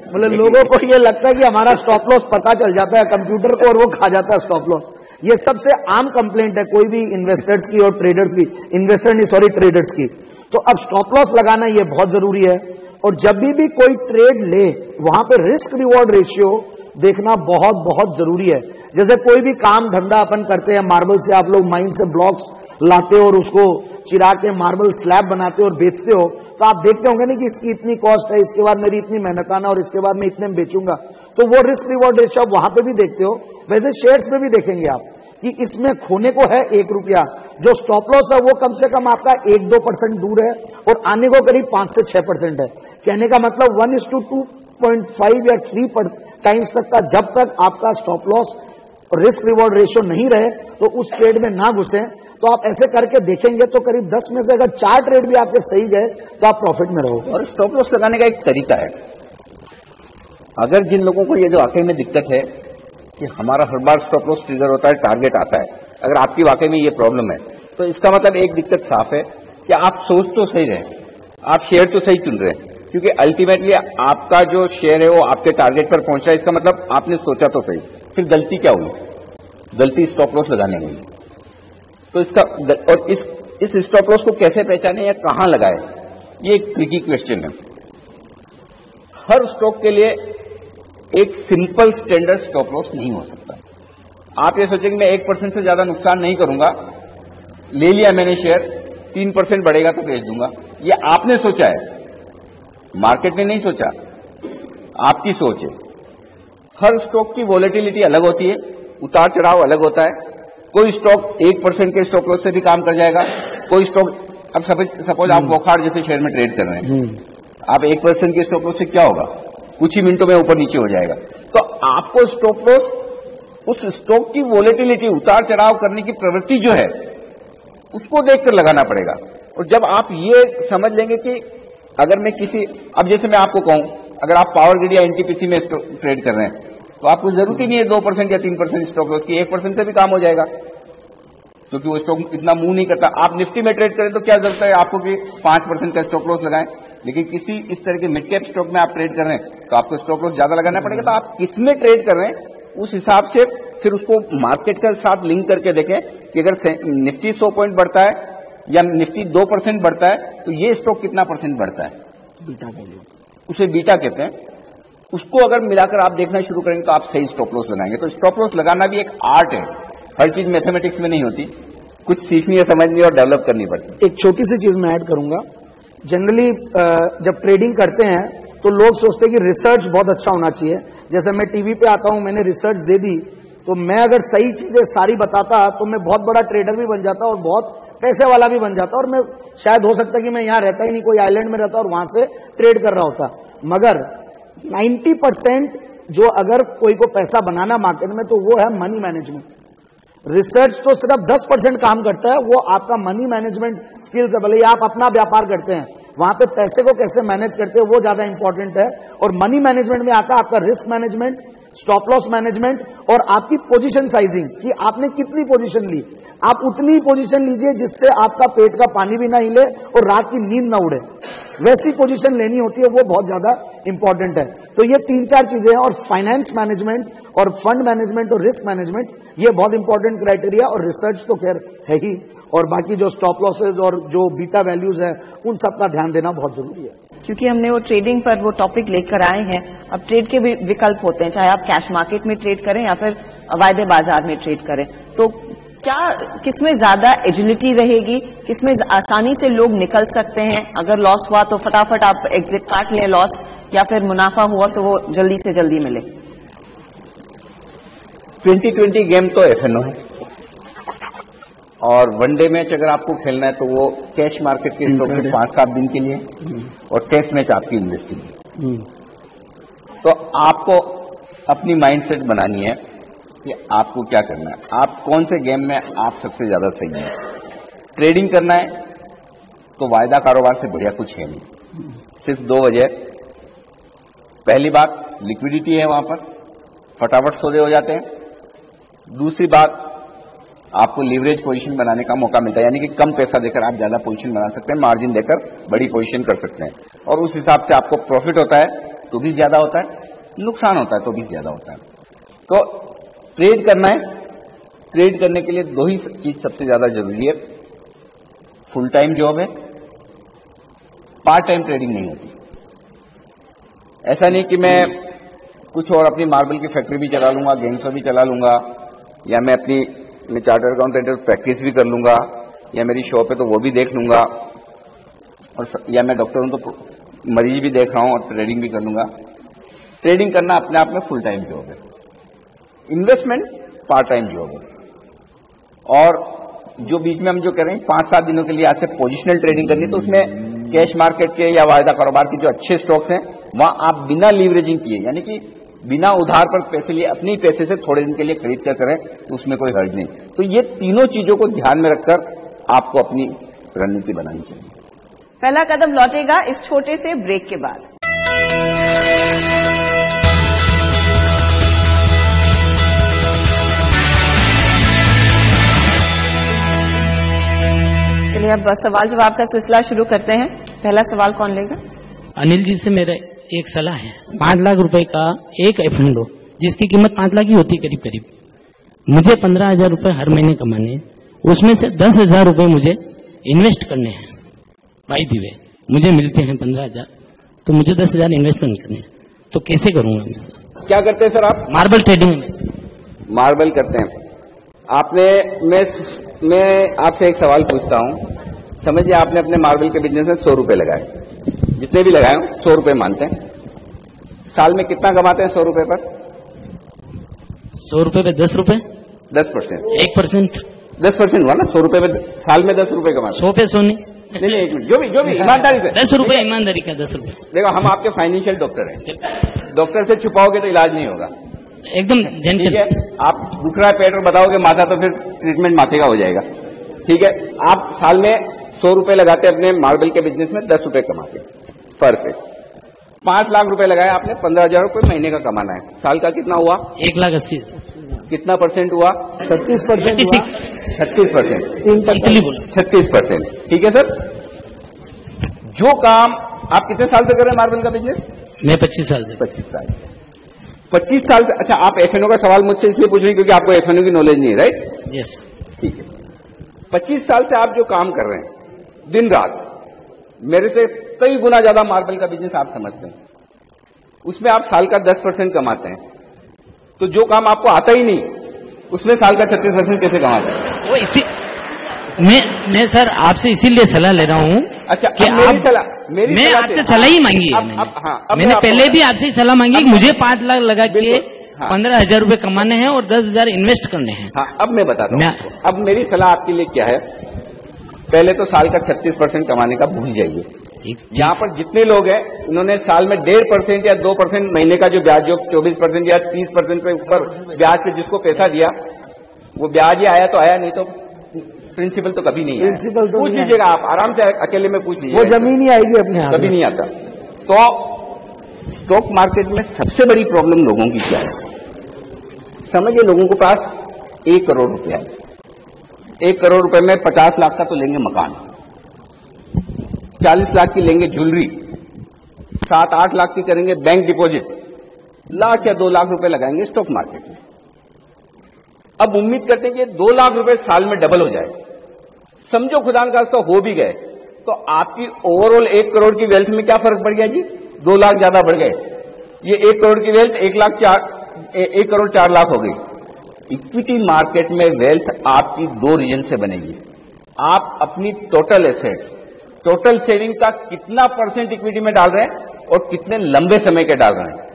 बोले लोगों को ये लगता है कि हमारा स्टॉप लॉस पता चल जाता है कंप्यूटर को और वो खा जाता है स्टॉप लॉस। ये सबसे आम कंप्लेंट है कोई भी इन्वेस्टर्स की और ट्रेडर्स की, इन्वेस्टर नहीं सॉरी ट्रेडर्स की। तो अब स्टॉप लॉस लगाना ये बहुत जरूरी है, और जब भी कोई ट्रेड ले वहां पे रिस्क रिवॉर्ड रेशियो देखना बहुत बहुत जरूरी है। जैसे कोई भी काम धंधा अपन करते हैं, मार्बल से आप लोग माइन से ब्लॉक्स लाते हो और उसको चिरा के मार्बल स्लैब बनाते हो और बेचते हो, तो आप देखते होंगे ना कि इसकी इतनी कॉस्ट है, इसके बाद मेरी इतनी मेहनत आना और इसके बाद मैं इतने में बेचूंगा। तो वो रिस्क रिवॉर्ड रेशियो आप वहां पे भी देखते हो। वैसे शेयर्स में भी देखेंगे आप कि इसमें खोने को है 1 रुपया, जो स्टॉप लॉस है वो कम से कम आपका 1-2% दूर है और आने को करीब 5 से 6% है। कहने का मतलब 1:2.5 या 3 टाइम्स तक का जब तक आपका स्टॉप लॉस और रिस्क रिवॉर्ड रेशियो नहीं रहे तो उस ट्रेड में ना घुसे। तो आप ऐसे करके देखेंगे तो करीब 10 में से अगर 4 ट्रेड भी आपके सही गए तो आप प्रॉफिट में रहोगे। और स्टॉप लॉस लगाने का एक तरीका है, अगर जिन लोगों को ये जो वाकई में दिक्कत है कि हमारा हर बार स्टॉप लॉस ट्रिगर होता है, टारगेट आता है, अगर आपकी वाकई में ये प्रॉब्लम है तो इसका मतलब एक दिक्कत साफ है कि आप सोच तो सही रहे, आप शेयर तो सही चुन रहे हैं, क्योंकि अल्टीमेटली आपका जो शेयर है वो आपके टारगेट पर पहुंच रहा है। इसका मतलब आपने सोचा तो सही। फिर गलती क्या हुई? गलती स्टॉप लॉस लगाने में हुई। तो इसका और इस स्टॉप लॉस को कैसे पहचाने या कहां लगाए, ये एक ट्रिकी क्वेश्चन है। हर स्टॉक के लिए एक सिंपल स्टैंडर्ड स्टॉप लॉस नहीं हो सकता। आप ये सोचेंगे मैं 1% से ज्यादा नुकसान नहीं करूंगा, ले लिया मैंने शेयर, 3% बढ़ेगा तो बेच दूंगा, ये आपने सोचा है, मार्केट ने नहीं सोचा, आपकी सोच है। हर स्टॉक की वॉलेटिलिटी अलग होती है, उतार चढ़ाव अलग होता है। कोई स्टॉक 1% के स्टॉप लॉस से भी काम कर जाएगा, कोई स्टॉक, अब सपोज आप वोखार जैसे शेयर में ट्रेड कर रहे हैं, आप 1% के स्टॉप लॉस से क्या होगा, कुछ ही मिनटों में ऊपर नीचे हो जाएगा। तो आपको स्टॉप लॉस उस स्टॉक की वॉलेटिलिटी, उतार चढ़ाव करने की प्रवृत्ति जो है उसको देखकर लगाना पड़ेगा। और जब आप ये समझ लेंगे कि अगर मैं किसी, अब जैसे मैं आपको कहूं, अगर आप पावर ग्रिड या एनटीपीसी में ट्रेड कर रहे हैं तो आपको जरूरत ही नहीं है 2% या 3% स्टॉप लॉस की, 1% से भी काम हो जाएगा, क्योंकि वो स्टॉक इतना मूव नहीं करता। आप निफ्टी में ट्रेड करें तो क्या जरूरत है आपको कि 5% का स्टॉप लॉस लगाएं, लेकिन किसी इस तरह के मिड कैप स्टॉक में आप ट्रेड कर रहे हैं तो आपको स्टॉप लॉस ज्यादा लगाना पड़ेगा। तो आप किसमें ट्रेड कर रहे हैं उस हिसाब से फिर उसको मार्केट के साथ लिंक करके देखें कि अगर निफ्टी 100 पॉइंट बढ़ता है या निफ्टी 2% बढ़ता है तो ये स्टॉक कितना % बढ़ता है, बीटा वैल्यू, उसे बीटा कहते हैं। उसको अगर मिलाकर आप देखना शुरू करेंगे तो आप सही स्टॉप लॉस लगाएंगे। तो स्टॉप लॉस लगाना भी एक आर्ट है, हर चीज मैथमेटिक्स में नहीं होती, कुछ सीखनी है, समझनी और डेवलप करनी पड़ती है। एक छोटी सी चीज मैं ऐड करूंगा। जनरली जब ट्रेडिंग करते हैं तो लोग सोचते हैं कि रिसर्च बहुत अच्छा होना चाहिए। जैसे मैं टीवी पे आता हूं, मैंने रिसर्च दे दी, तो मैं अगर सही चीजें सारी बताता तो मैं बहुत बड़ा ट्रेडर भी बन जाता और बहुत पैसे वाला भी बन जाता, और मैं शायद हो सकता कि मैं यहाँ रहता ही नहीं, कोई आइलैंड में रहता और वहां से ट्रेड कर रहा होता। मगर 90% जो अगर कोई को पैसा बनाना मार्केट में तो वो है मनी मैनेजमेंट। रिसर्च तो सिर्फ 10% काम करता है, वो आपका मनी मैनेजमेंट स्किल्स है। भले ही आप अपना व्यापार करते हैं, वहां पे पैसे को कैसे मैनेज करते हो वो ज्यादा इंपॉर्टेंट है। और मनी मैनेजमेंट में आता है आपका risk management, stop loss management और आपकी पोजीशन साइजिंग, कि आपने कितनी पोजीशन ली। आप उतनी पोजीशन लीजिए जिससे आपका पेट का पानी भी ना हिले और रात की नींद ना उड़े, वैसी पोजीशन लेनी होती है, वो बहुत ज्यादा इंपॉर्टेंट है। तो ये 3-4 चीजें हैं। और फाइनेंस मैनेजमेंट और फंड मैनेजमेंट और रिस्क मैनेजमेंट, ये बहुत इंपॉर्टेंट क्राइटेरिया। और रिसर्च तो खैर है ही, और बाकी जो स्टॉप लॉसेज और जो बीटा वैल्यूज है उन सब का ध्यान देना बहुत जरूरी है। क्योंकि हमने वो ट्रेडिंग पर वो टॉपिक लेकर आए हैं, अब ट्रेड के भी विकल्प होते हैं, चाहे आप कैश मार्केट में ट्रेड करें या फिर वायदे बाजार में ट्रेड करें, तो क्या किसमें ज्यादा एजिलिटी रहेगी, किसमें आसानी से लोग निकल सकते हैं? अगर लॉस हुआ तो फटाफट आप एग्जिट काट लें लॉस, या फिर मुनाफा हुआ तो वो जल्दी से जल्दी मिले? 2020 गेम तो एफएनओ है, और वनडे मैच अगर आपको खेलना है तो वो कैश मार्केट के स्टॉक में 5-7 दिन के लिए, और टेस्ट मैच आपकी इन्वेस्टिंग। तो आपको अपनी माइंडसेट बनानी है कि आपको क्या करना है, आप कौन से गेम में आप सबसे ज्यादा सही हैं। ट्रेडिंग करना है तो वायदा कारोबार से बढ़िया कुछ है नहीं, सिर्फ 2 वजह। पहली बात लिक्विडिटी है, वहां पर फटाफट सौदे हो जाते हैं। दूसरी बात, आपको लीवरेज पोजीशन बनाने का मौका मिलता है, यानी कि कम पैसा देकर आप ज्यादा पोजीशन बना सकते हैं, मार्जिन देकर बड़ी पोजीशन कर सकते हैं, और उस हिसाब से आपको प्रॉफिट होता है तो भी ज्यादा होता है, नुकसान होता है तो भी ज्यादा होता है। तो ट्रेड करना है, ट्रेड करने के लिए 2 ही चीज सबसे ज्यादा जरूरी है, फुल टाइम जॉब है, पार्ट टाइम ट्रेडिंग नहीं होती। ऐसा नहीं कि मैं कुछ और अपनी मार्बल की फैक्ट्री भी चला लूंगा, गैंग्सो भी चला लूंगा, या मैं चार्टर्ड अकाउंटेंट प्रैक्टिस भी कर लूंगा, या मेरी शॉप है तो वो भी देख लूंगा, और या मैं डॉक्टर हूं तो मरीज भी देख रहा हूं और ट्रेडिंग भी कर लूंगा। ट्रेडिंग करना अपने आप में फुल टाइम जॉब है, इन्वेस्टमेंट पार्ट टाइम जॉब है। और जो बीच में हम जो कह रहे हैं 5-7 दिनों के लिए आज से पोजिशनल ट्रेडिंग करनी, तो उसमें कैश मार्केट के या वायदा कारोबार के जो अच्छे स्टॉक्स हैं वहां आप बिना लीवरेजिंग किए, यानी कि बिना उधार पर पैसे लिए अपनी पैसे से थोड़े दिन के लिए खरीद कर करें, तो उसमें कोई हर्ज नहीं। तो ये तीनों चीजों को ध्यान में रखकर आपको अपनी रणनीति बनानी चाहिए। पहला कदम लौटेगा इस छोटे से ब्रेक के बाद। चलिए अब सवाल जवाब का सिलसिला शुरू करते हैं। पहला सवाल कौन लेगा? अनिल जी से मेरा एक सलाह है। 5 लाख रुपए का एक एफएनओ जिसकी कीमत 5 लाख की होती है करीब करीब, मुझे 15,000 रुपए हर महीने कमाने हैं, उसमें से 10,000 रुपए मुझे इन्वेस्ट करने हैं। बाई दी वे मुझे मिलते हैं 15,000, तो मुझे 10,000 इन्वेस्टमेंट करने हैं, तो कैसे करूंगा मैं सर? क्या करते हैं सर आप? मार्बल ट्रेडिंग में। मार्बल करते हैं आपने। मैं आपसे एक सवाल पूछता हूं, समझिए आपने अपने मार्बल के बिजनेस में 100 रुपए लगाए, जितने भी लगाए 100 रुपए मानते हैं, साल में कितना कमाते हैं 100 रुपए पर? 100 रुपए पे 10 रुपए, 10%, 1%, 10% हुआ ना। 100 रुपए पे साल में 10 रुपए कमाते 100 पे 100 नहीं, नहीं, एक मिनट, जो भी ईमानदारी से 10 रुपए ईमानदारी का 10 रुपए। देखो, हम आपके फाइनेंशियल डॉक्टर हैं, डॉक्टर से छुपाओगे तो इलाज नहीं होगा, एकदम ठीक जेंटल। है? आप दुख रहा है पेट और बताओगे माथा, तो फिर ट्रीटमेंट माथे का हो जाएगा, ठीक है? आप साल में 100 रुपए लगाते हैं अपने मार्बल के बिजनेस में, 10 रुपए कमाते पर पे। 5 लाख रुपए लगाए आपने, 15,000 रुपए महीने का कमाना है, साल का कितना हुआ? 1,80,000। कितना परसेंट हुआ? 36%। 36%, 36%, ठीक है सर। जो काम आप कितने साल से कर रहे हैं मार्बल का बिजनेस? मैं 25 साल से। 25 साल से। अच्छा, आप एफएनओ का सवाल मुझसे इसलिए पूछ रही हैं क्योंकि आपको एफएनओ की नॉलेज नहीं है, राइट? यस। ठीक है। 25 साल से आप जो काम कर रहे हैं दिन रात, मेरे से कई गुना ज्यादा मार्बल का बिजनेस आप समझते हैं, उसमें आप साल का 10% कमाते हैं, तो जो काम आपको आता ही नहीं उसमें साल का 36% कैसे कमाते हैं? वो इसी मैं सर आपसे इसीलिए सलाह ले रहा हूँ। अच्छा, कि मैं आपसे सलाह ही मांगी है। मैंने पहले भी आपसे सलाह मांगी, मुझे 5 लाख लगा के 15,000 रुपए कमाने हैं और 10,000 इन्वेस्ट करने हैं। हाँ, अब मैं बताता हूँ। अब मेरी सलाह आपके लिए क्या है, पहले तो साल का 36% कमाने का भूल जाइए। यहाँ पर जितने लोग हैं उन्होंने साल में 1.5% या 2% महीने का जो ब्याज, जो 24% या 30% पे ऊपर ब्याज पे जिसको पैसा दिया, वो ब्याज ही आया तो आया, नहीं तो प्रिंसिपल तो कभी नहीं है। प्रिंसिपल तो पूछ लीजिएगा आप आराम से, अकेले में पूछ लीजिएगा, वो जमीन ही आएगी अपने हाथ कभी में। नहीं आता। तो स्टॉक मार्केट में सबसे बड़ी प्रॉब्लम लोगों की क्या है? समझिए लोगों के पास 1 करोड़ रुपया है, 1 करोड़ रुपए में 50 लाख का तो लेंगे मकान, 40 लाख की लेंगे ज्वेलरी, 7-8 लाख की करेंगे बैंक डिपॉजिट, लाख या 2 लाख रुपए लगाएंगे स्टॉक मार्केट में। अब उम्मीद करते हैं कि 2 लाख रुपए साल में डबल हो जाए। समझो खुदा न खास्ता हो भी गए तो आपकी ओवरऑल 1 करोड़ की वेल्थ में क्या फर्क पड़ गया जी? 2 लाख ज्यादा बढ़ गए। ये 1 करोड़ की वेल्थ 1 करोड़ 4 लाख हो गई। इक्विटी मार्केट में वेल्थ आपकी 2 रीजन से बनेगी। आप अपनी टोटल एसेट, टोटल सेविंग का कितना % इक्विटी में डाल रहे हैं और कितने लंबे समय के डाल रहे हैं।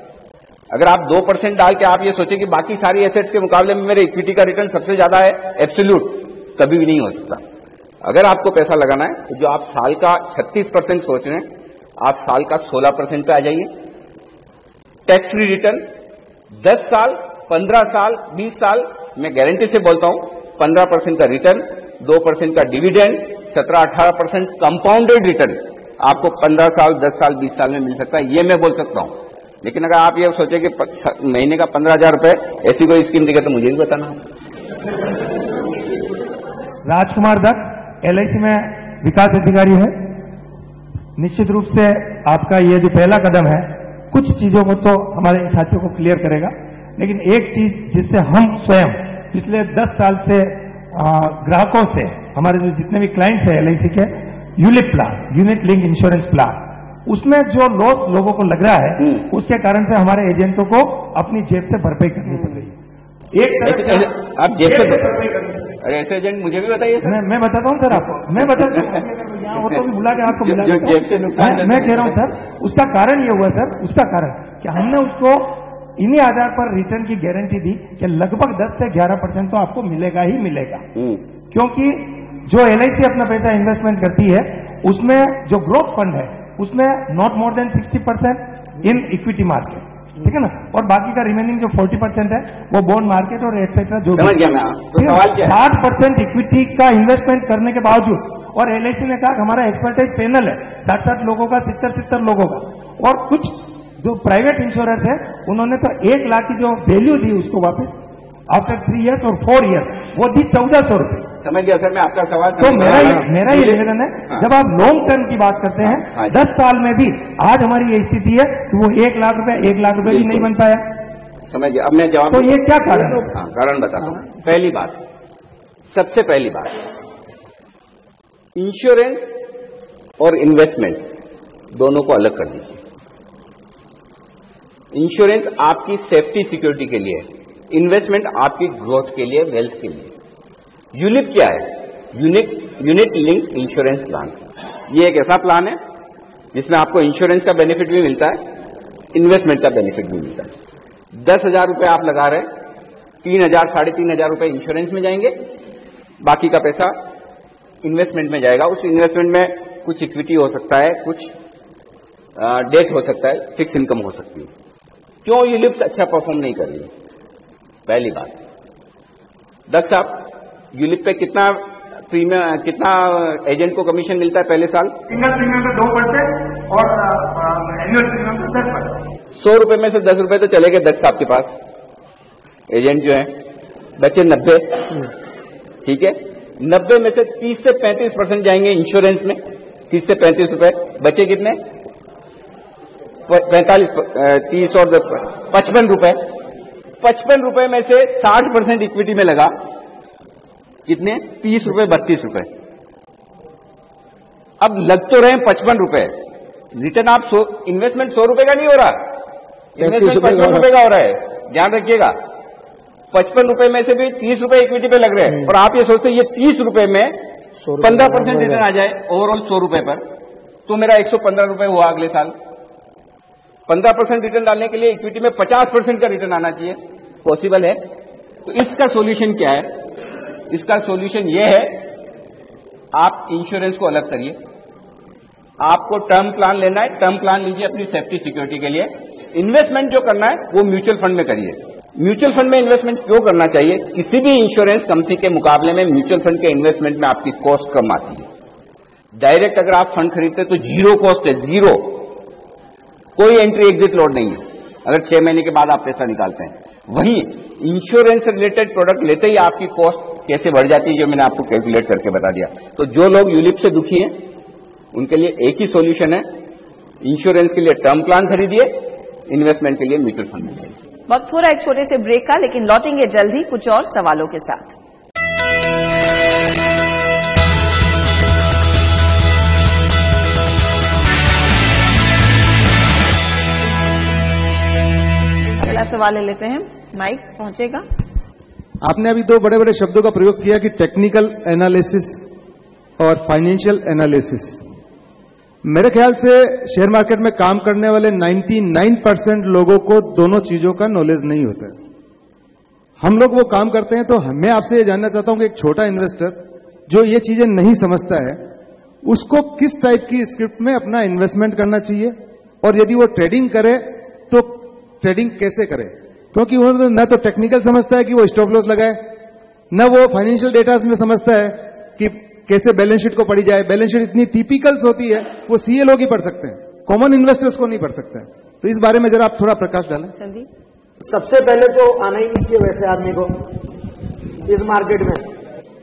अगर आप 2% डाल के आप ये सोचें कि बाकी सारी एसेट्स के मुकाबले में मेरे इक्विटी का रिटर्न सबसे ज्यादा है, एब्सोल्यूट कभी भी नहीं हो सकता। अगर आपको पैसा लगाना है तो जो आप साल का 36% सोच रहे हैं, आप साल का 16% पे आ जाइए। टैक्स फ्री रिटर्न 10 साल, 15 साल, 20 साल, मैं गारंटी से बोलता हूं 15% का रिटर्न, 2% का डिविडेंड, 17-18% कंपाउंडेड रिटर्न आपको 15 साल, 10 साल, 20 साल में मिल सकता है। ये मैं बोल सकता हूं। लेकिन अगर आप ये सोचे कि महीने का 15,000 रुपए ऐसी कोई स्कीम दिखे तो मुझे भी बताना। राजकुमार दत्त, LIC में विकास अधिकारी है। निश्चित रूप से आपका ये जो पहला कदम है कुछ चीजों को तो हमारे इन साथियों को क्लियर करेगा, लेकिन एक चीज जिससे हम स्वयं पिछले 10 साल से ग्राहकों से, हमारे जो जितने भी क्लाइंट्स हैं LIC के, ULIP plan, unit link insurance plan, उसमें जो लॉस लोगों को लग रहा है उसके कारण से हमारे एजेंटों को अपनी जेब से भरपाई करनी पड़ रही है। आप जेब से भरपाई करनी, अरे ऐसे एजेंट मुझे भी बताइए सर। मैं बताता हूं सर आपको, मैं बताता हूं, यहाँ हो तो भी बुला के आपको बुला जेब से नुकसान, मैं कह रहा हूं सर, उसका कारण ये हुआ सर, उसका कारण कि हमने उसको इन्हीं आधार पर रिटर्न की गारंटी दी कि लगभग 10 से 11% तो आपको मिलेगा ही मिलेगा। क्योंकि जो LIC अपना पैसा इन्वेस्टमेंट करती है उसमें जो ग्रोथ फंड है उसमें not more than 60% in equity market, ठीक है ना, और बाकी का रिमेनिंग जो 40% है वो बॉन्ड मार्केट और एक्सेट्रा जो समझ गया मैं। तो सवाल क्या है? 60% इक्विटी का इन्वेस्टमेंट करने के बावजूद, और LIC ने कहा हमारा एक्सपर्टाइज पैनल है 60 लोगों का, 70 लोगों का, और कुछ जो प्राइवेट इंश्योरेंस है उन्होंने तो 1 लाख की जो वैल्यू दी उसको वापस आफ्टर 3 ईयर्स और 4 ईयर्स वो दी 1400 रुपये। समझ गया सर मैं आपका सवाल। तो मेरा ये निवेदन है, जब आप लॉन्ग टर्म की बात करते हैं 10 साल में भी आज हमारी ये स्थिति है कि वो 1 लाख रुपए भी नहीं बन पाया। समझ गया। अब मैं जवाब, तो ये क्या कारण है? हाँ, कारण बताता हूं। पहली बात, सबसे पहली बात, इंश्योरेंस और इन्वेस्टमेंट दोनों को अलग कर दीजिए। इंश्योरेंस आपकी सेफ्टी सिक्योरिटी के लिए, इन्वेस्टमेंट आपकी ग्रोथ के लिए, वेल्थ के लिए। यूलिप क्या है? Unit link insurance plan. ये एक ऐसा प्लान है जिसमें आपको इंश्योरेंस का बेनिफिट भी मिलता है, इन्वेस्टमेंट का बेनिफिट भी मिलता है। 10,000 रुपए आप लगा रहे, 3,000 साढ़े 3,000 रुपए इंश्योरेंस में जाएंगे, बाकी का पैसा इन्वेस्टमेंट में जाएगा। उस इन्वेस्टमेंट में कुछ इक्विटी हो सकता है, कुछ डेट हो सकता है, फिक्स इनकम हो सकती है। क्यों यूलिप्स अच्छा परफॉर्म नहीं कर रही है? पहली बात, दक्ष साहब, यूलिप पे कितना प्रीमियम, कितना एजेंट को कमीशन मिलता है पहले साल? सिंगल प्रीमियम पे 2% और एनुअल प्रीमियम पे 10%। 100 रुपए में से 10 रुपए तो चले गए दक्ष साहब के पास, एजेंट जो है, बचे 90, ठीक है। 90 में से 30 से 35% जाएंगे इंश्योरेंस में, 30 से 35 रुपए, बचे कितने? 45, 30 और 55 रुपए। 55 रुपए में से 60% इक्विटी में लगा, कितने? 30 रुपए, 32 रुपए। अब लग तो रहे 55 रुपए, रिटर्न आप इन्वेस्टमेंट 100 रुपए का नहीं हो रहा, इन्वेस्टमेंट 55 रुपए का हो रहा है। ध्यान रखिएगा, 55 रुपए में से भी 30 रुपए इक्विटी पे लग रहे हैं, और आप ये सोचते हैं ये 30 रुपए में 15% रिटर्न आ जाए ओवरऑल 100 रुपए पर, तो मेरा 115 रुपए हुआ अगले साल। 15% रिटर्न डालने के लिए इक्विटी में 50% का रिटर्न आना चाहिए। पॉसिबल है? तो इसका सॉल्यूशन क्या है? इसका सॉल्यूशन यह है, आप इंश्योरेंस को अलग करिए। आपको टर्म प्लान लेना है, टर्म प्लान लीजिए अपनी सेफ्टी सिक्योरिटी के लिए। इन्वेस्टमेंट जो करना है वो म्यूचुअल फंड में करिए। म्यूचुअल फंड में इन्वेस्टमेंट क्यों करना चाहिए? किसी भी इंश्योरेंस कंपनी के मुकाबले में म्यूचुअल फंड के इन्वेस्टमेंट में आपकी कॉस्ट कम आती है। डायरेक्ट अगर आप फंड खरीदते तो जीरो कॉस्ट है, जीरो, कोई एंट्री एग्जिट लोड नहीं है अगर 6 महीने के बाद आप पैसा निकालते हैं। वहीं इंश्योरेंस रिलेटेड प्रोडक्ट लेते ही आपकी कॉस्ट कैसे बढ़ जाती है, जो मैंने आपको कैलकुलेट करके बता दिया। तो जो लोग यूलिप से दुखी हैं उनके लिए एक ही सॉल्यूशन है, इंश्योरेंस के लिए टर्म प्लान खरीदिए, इन्वेस्टमेंट के लिए म्यूचुअल फंड में जाइए। वक्त हो रहा है एक छोटे से ब्रेक का, लेकिन लौटेंगे जल्द ही कुछ और सवालों के साथ। अगला सवाल ले लेते हैं, माइक पहुंचेगा। आपने अभी 2 बड़े बड़े शब्दों का प्रयोग किया कि टेक्निकल एनालिसिस और फाइनेंशियल एनालिसिस। मेरे ख्याल से शेयर मार्केट में काम करने वाले 99% लोगों को दोनों चीजों का नॉलेज नहीं होता है। हम लोग वो काम करते हैं, तो मैं आपसे ये जानना चाहता हूं कि एक छोटा इन्वेस्टर जो ये चीजें नहीं समझता है, उसको किस टाइप की स्क्रिप्ट में अपना इन्वेस्टमेंट करना चाहिए, और यदि वो ट्रेडिंग करे तो ट्रेडिंग कैसे करे? क्योंकि वो न तो टेक्निकल समझता है कि वो स्टॉप लॉस लगाए, न वो फाइनेंशियल डेटा में समझता है कि कैसे बैलेंस शीट को पढ़ी जाए। बैलेंस शीट इतनी टिपिकल्स होती है, वो सीए लोग ही पढ़ सकते हैं, कॉमन इन्वेस्टर्स को नहीं पढ़ सकते हैं। तो इस बारे में जरा आप थोड़ा प्रकाश डालें। सबसे पहले तो आना ही नहीं चाहिए वैसे आदमी को इस मार्केट में।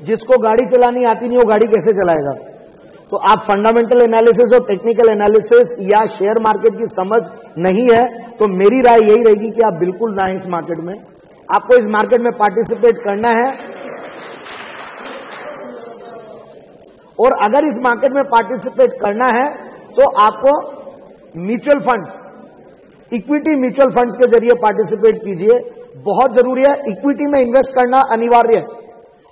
जिसको गाड़ी चलानी आती नहीं वो गाड़ी कैसे चलाएगा? तो आप फंडामेंटल एनालिसिस और टेक्निकल एनालिसिस या शेयर मार्केट की समझ नहीं है तो मेरी राय यही रहेगी कि आप बिल्कुल ना इस मार्केट में। आपको इस मार्केट में पार्टिसिपेट करना है, और अगर इस मार्केट में पार्टिसिपेट करना है तो आपको mutual funds, equity mutual funds के जरिए पार्टिसिपेट कीजिए। बहुत जरूरी है, इक्विटी में इन्वेस्ट करना अनिवार्य है।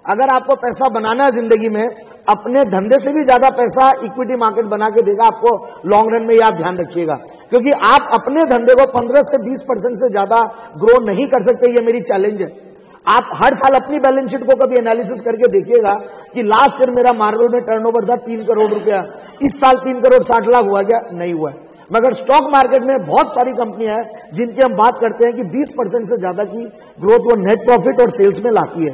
अगर आपको पैसा बनाना है जिंदगी में, अपने धंधे से भी ज्यादा पैसा इक्विटी मार्केट बना के देगा आपको लॉन्ग रन में, ये आप ध्यान रखिएगा। क्योंकि आप अपने धंधे को 15 से 20% से ज्यादा ग्रो नहीं कर सकते, ये मेरी चैलेंज है। आप हर साल अपनी बैलेंस शीट को कभी एनालिसिस करके देखिएगा कि लास्ट ईयर मेरा मार्वल में टर्नओवर था 3 करोड़ रुपया, इस साल 3 करोड़ 60 लाख हुआ क्या? नहीं हुआ। मगर स्टॉक मार्केट में बहुत सारी कंपनियां हैं जिनकी हम बात करते हैं कि 20% से ज्यादा की ग्रोथ वो नेट प्रॉफिट और सेल्स में लाती है।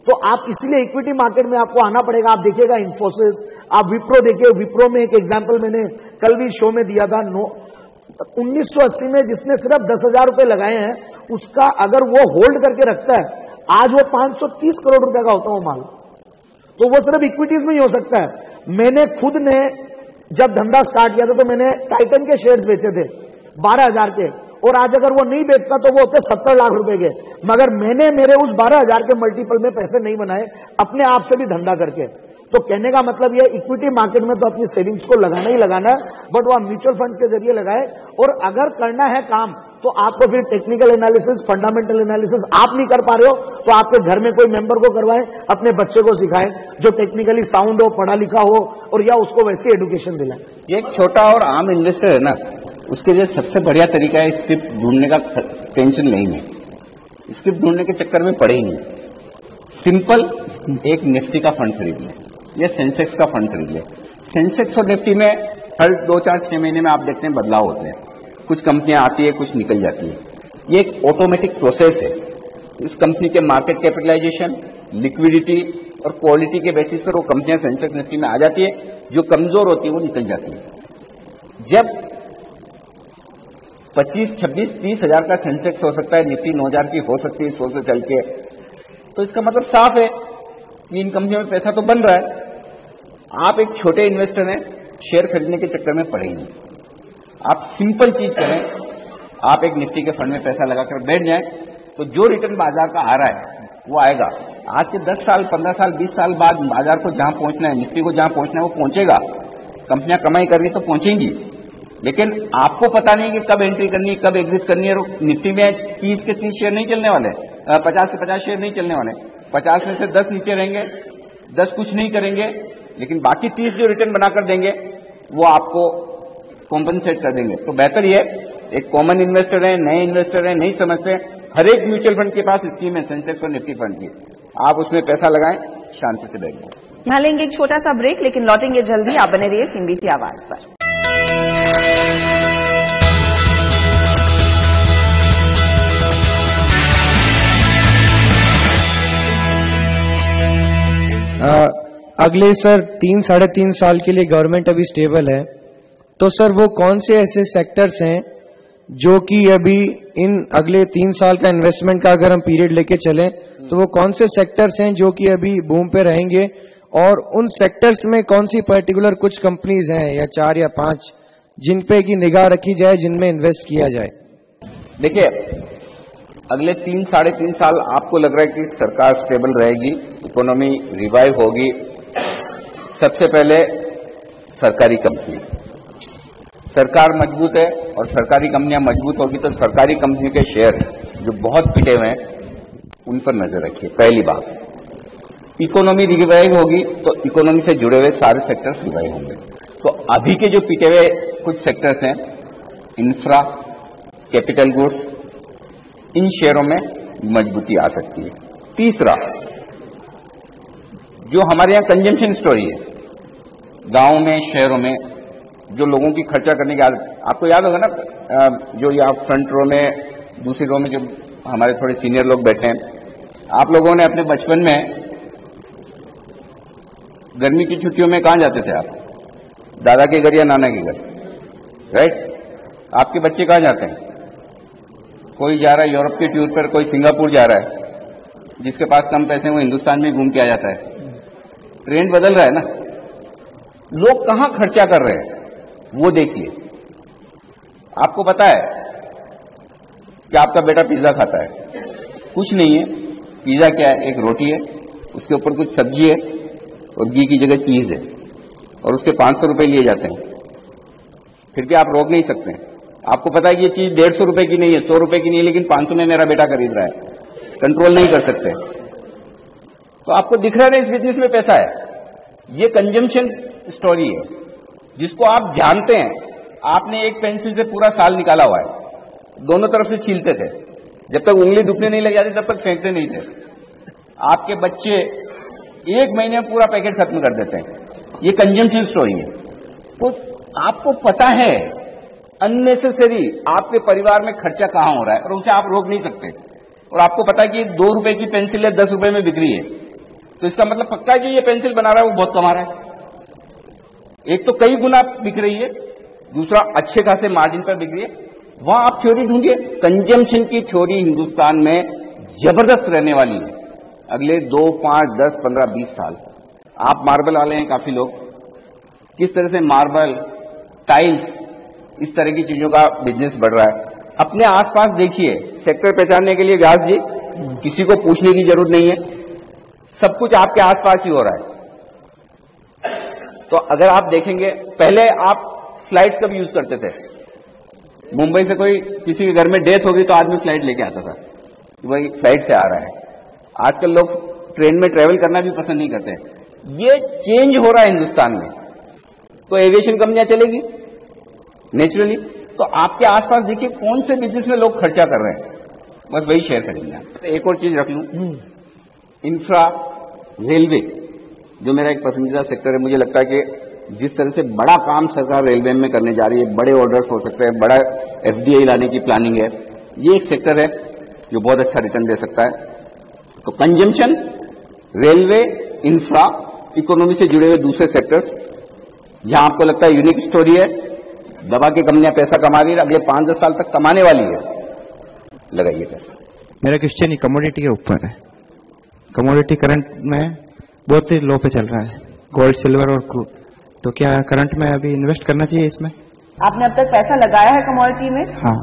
तो आप इसलिए इक्विटी मार्केट में आपको आना पड़ेगा। आप देखिएगा इन्फोसिस, आप विप्रो देखिए, विप्रो में एक एग्जाम्पल मैंने कल भी शो में दिया था। 1980 में जिसने सिर्फ 10,000 रुपए लगाए हैं, उसका अगर वो होल्ड करके रखता है, आज वो 530 करोड़ रुपए का होता है वो माल। तो वो सिर्फ इक्विटीज में ही हो सकता है। मैंने खुद ने जब धंधा स्टार्ट किया था तो मैंने टाइटन के शेयर्स बेचे थे 12,000 के, और आज अगर वो नहीं बेचता तो वो होते 70 लाख रुपए के। मगर मैंने मेरे उस 12,000 के मल्टीपल में पैसे नहीं बनाए अपने आप से भी धंधा करके। तो कहने का मतलब यह इक्विटी मार्केट में तो अपनी सेविंग्स को लगाना ही लगाना है, बट वो आप म्यूचुअल फंड्स के जरिए लगाए। और अगर करना है काम तो आपको फिर टेक्निकल एनालिसिस, फंडामेंटल एनालिसिस आप नहीं कर पा रहे हो तो आपके घर में कोई मेंबर को करवाएं, अपने बच्चे को सिखाएं जो टेक्निकली साउंड हो, पढ़ा लिखा हो, और या उसको वैसी एजुकेशन दिलाएं। एक छोटा और आम इन्वेस्टर है ना, उसके लिए सबसे बढ़िया तरीका है स्क्रिप्ट ढूंढने का। टेंशन नहीं है, स्क्रिप्ट ढूंढने के चक्कर में पड़े ही नहीं। सिंपल, एक निफ्टी का फंड खरीद लें या सेंसेक्स का फंड खरीद लें। सेंसेक्स और निफ्टी में हर 2, 4, 6 महीने में आप देखते हैं बदलाव होते हैं। कुछ कंपनियां आती है, कुछ निकल जाती है। ये एक ऑटोमेटिक प्रोसेस है। इस कंपनी के मार्केट कैपिटलाइजेशन, लिक्विडिटी और क्वालिटी के बेसिस पर वो कंपनियां सेंसेक्स निफ्टी में आ जाती है। जो कमजोर होती है वो निकल जाती है। जब 25, 26, 30 हजार का सेंसेक्स हो सकता है, निफ्टी 9,000 की हो सकती है 100 से चल के, तो इसका मतलब साफ है कि इन कंपनियों में पैसा तो बन रहा है। आप एक छोटे इन्वेस्टर हैं, शेयर खरीदने के चक्कर में पड़े नहीं। आप सिंपल चीज करें, आप एक निफ्टी के फंड में पैसा लगाकर बैठ जाएं तो जो रिटर्न बाजार का आ रहा है वो आएगा। आज से 10 साल, 15 साल, 20 साल बाद बाजार को जहां पहुंचना है, निफ्टी को जहां पहुंचना है वो पहुंचेगा। कंपनियां कमाई कर रही तो पहुंचेंगी, लेकिन आपको पता नहीं कि कब एंट्री करनी है, कब एग्जिट करनी है। और निफ्टी में 30 के 30 शेयर नहीं चलने वाले, 50 से 50 शेयर नहीं चलने वाले। 50 में से 10 नीचे रहेंगे, 10 कुछ नहीं करेंगे, लेकिन बाकी 30 जो रिटर्न बनाकर देंगे वो आपको कॉम्पनसेट कर देंगे। तो बेहतर ये, एक कॉमन इन्वेस्टर है, नए इन्वेस्टर है, नहीं समझते, हर एक म्यूचुअल फंड के पास स्कीम है सेंसेक्स और निफ्टी फंड की। आप उसमें पैसा लगाएं, शांति से बैठ जाएं। यहाँ लेंगे एक छोटा सा ब्रेक, लेकिन लौटेंगे जल्दी। आप बने रहिए सिंबीसी आवाज पर। अगले सर 3-3.5 साल के लिए गवर्नमेंट अभी स्टेबल है, तो सर वो कौन से ऐसे सेक्टर्स हैं जो कि अभी इन अगले 3 साल का इन्वेस्टमेंट का अगर हम पीरियड लेके चलें तो वो कौन से सेक्टर्स हैं जो कि अभी बूम पे रहेंगे, और उन सेक्टर्स में कौन सी पर्टिकुलर कुछ कंपनीज हैं या 4 या 5 जिन पे की निगाह रखी जाए, जिनमें इन्वेस्ट किया जाए? देखिए, अगले 3-3.5 साल आपको लग रहा है कि सरकार स्टेबल रहेगी, इकोनॉमी रिवाइव होगी। सबसे पहले सरकारी कंपनी, सरकार मजबूत है और सरकारी कंपनियां मजबूत होगी तो सरकारी कंपनियों के शेयर जो बहुत पिटे हुए हैं उन पर नजर रखिए। पहली बात, इकोनॉमी रिवाइव होगी तो इकोनॉमी से जुड़े हुए सारे सेक्टर्स रिवाइव होंगे। तो अभी के जो पिटे हुए कुछ सेक्टर्स हैं, इंफ्रा, कैपिटल गुड्स, इन शेयरों में मजबूती आ सकती है। तीसरा, जो हमारे यहाँ कंजम्पशन स्टोरी है, गांव में, शहरों में जो लोगों की खर्चा करने की आदत, आपको याद होगा ना, जो यहाँ फ्रंट रो में, दूसरी रो में जो हमारे थोड़े सीनियर लोग बैठे हैं, आप लोगों ने अपने बचपन में गर्मी की छुट्टियों में कहां जाते थे? आप दादा के घर या नाना के घर, राइट? आपके बच्चे कहां जाते हैं? कोई जा रहा है यूरोप के टूर पर, कोई सिंगापुर जा रहा है, जिसके पास कम पैसे वो हिंदुस्तान में घूम के आ जाता है। ट्रेंड बदल रहा है ना, लोग कहां खर्चा कर रहे हैं वो देखिए। आपको पता है कि आपका बेटा पिज्जा खाता है? कुछ नहीं है। पिज्जा क्या है? एक रोटी है, उसके ऊपर कुछ सब्जी है और घी की जगह चीज है, और उसके 500 रुपए लिए जाते हैं। फिर भी आप रोक नहीं सकते। आपको पता है कि ये चीज 150 रुपए की नहीं है, 100 रुपए की नहीं है, लेकिन 500 में मेरा बेटा खरीद रहा है, कंट्रोल नहीं कर सकते। तो आपको दिख रहा है इस बिजनेस में पैसा है। ये कंजम्पशन स्टोरी है जिसको आप जानते हैं। आपने एक पेंसिल से पूरा साल निकाला हुआ है, दोनों तरफ से छीलते थे, जब तक उंगली दुखने नहीं लग जाती तब तक फेंकते नहीं थे। आपके बच्चे 1 महीने में पूरा पैकेट खत्म कर देते हैं। ये कंजम्पशन स्टोरी है। तो आपको पता है अननेसेसरी आपके परिवार में खर्चा कहां हो रहा है और उसे आप रोक नहीं सकते। और आपको पता है कि 2 रुपए की पेंसिल है 10 रुपए में बिक रही है, तो इसका मतलब पक्का है कि ये पेंसिल बना रहा है वो बहुत कमा रहा है। एक तो कई गुना बिक रही है, दूसरा अच्छे खासे मार्जिन पर बिक रही है। वहां आप थ्योरी ढूंढिए। कंजम्पशन की थ्योरी हिंदुस्तान में जबरदस्त रहने वाली है अगले 2, 5, 10, 15, 20 साल। आप मार्बल वाले हैं काफी लोग, किस तरह से मार्बल, टाइल्स, इस तरह की चीजों का बिजनेस बढ़ रहा है। अपने आसपास देखिए, सेक्टर पहचानने के लिए व्यास जी किसी को पूछने की जरूरत नहीं है, सब कुछ आपके आसपास ही हो रहा है। तो अगर आप देखेंगे, पहले आप फ्लाइट्स कब यूज करते थे? मुंबई से कोई किसी के घर में डेथ होगी तो आदमी फ्लाइट लेके आता था, वही फ्लाइट से आ रहा है। आजकल लोग ट्रेन में ट्रेवल करना भी पसंद नहीं करते। ये चेंज हो रहा है हिंदुस्तान में, तो एविएशन कंपनियां चलेगी नेचुरली। तो आपके आसपास देखिए कौन से बिजनेस में लोग खर्चा कर रहे हैं, बस वही शेयर करेंगे। तो एक और चीज रख लूं, इंफ्रा, रेलवे जो मेरा एक पसंदीदा सेक्टर है। मुझे लगता है कि जिस तरह से बड़ा काम सरकार रेलवे में करने जा रही है, बड़े ऑर्डर्स हो सकते हैं, बड़ा एफडीआई लाने की प्लानिंग है, ये एक सेक्टर है जो बहुत अच्छा रिटर्न दे सकता है। तो कंजम्पशन, रेलवे, इंफ्रा, इकोनॉमी से जुड़े हुए दूसरे सेक्टर्स जहां आपको लगता है यूनिक स्टोरी है, दबा के कंपनियां पैसा कमा रही है, अगले 5-10 साल तक कमाने वाली है, लगाइए पैसा। मेरा क्वेश्चन ही कमोडिटी के ऊपर है। कमोडिटी करंट में बहुत ही लो पे चल रहा है, गोल्ड, सिल्वर और क्रूड, तो क्या करंट में अभी इन्वेस्ट करना चाहिए इसमें? आपने अब तक पैसा लगाया है कमोडिटी में? हाँ।